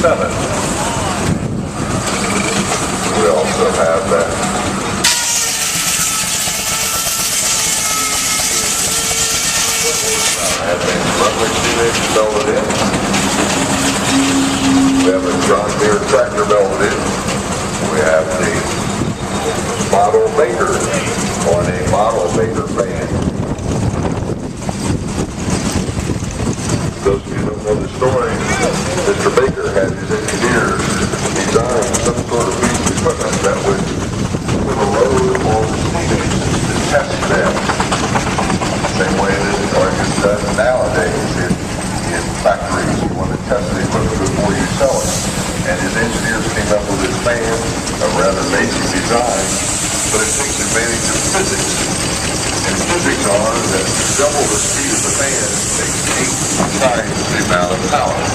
7. We also have that. Has a roughly 2 inches belted in. We have a John Deere tractor belted in. We have the model Baker on a model Baker fan. Those of you who don't know the story, Mr. Baker had his engineers design some sort of piece of equipment that would put a load on the steamers to test them. Same way that it's done nowadays in factories. You want to test the equipment before you sell it. And his engineers came up with this fan, a rather basic design, but it takes advantage of physics. And physics are that double the speed of the fan takes 8 times the amount of power.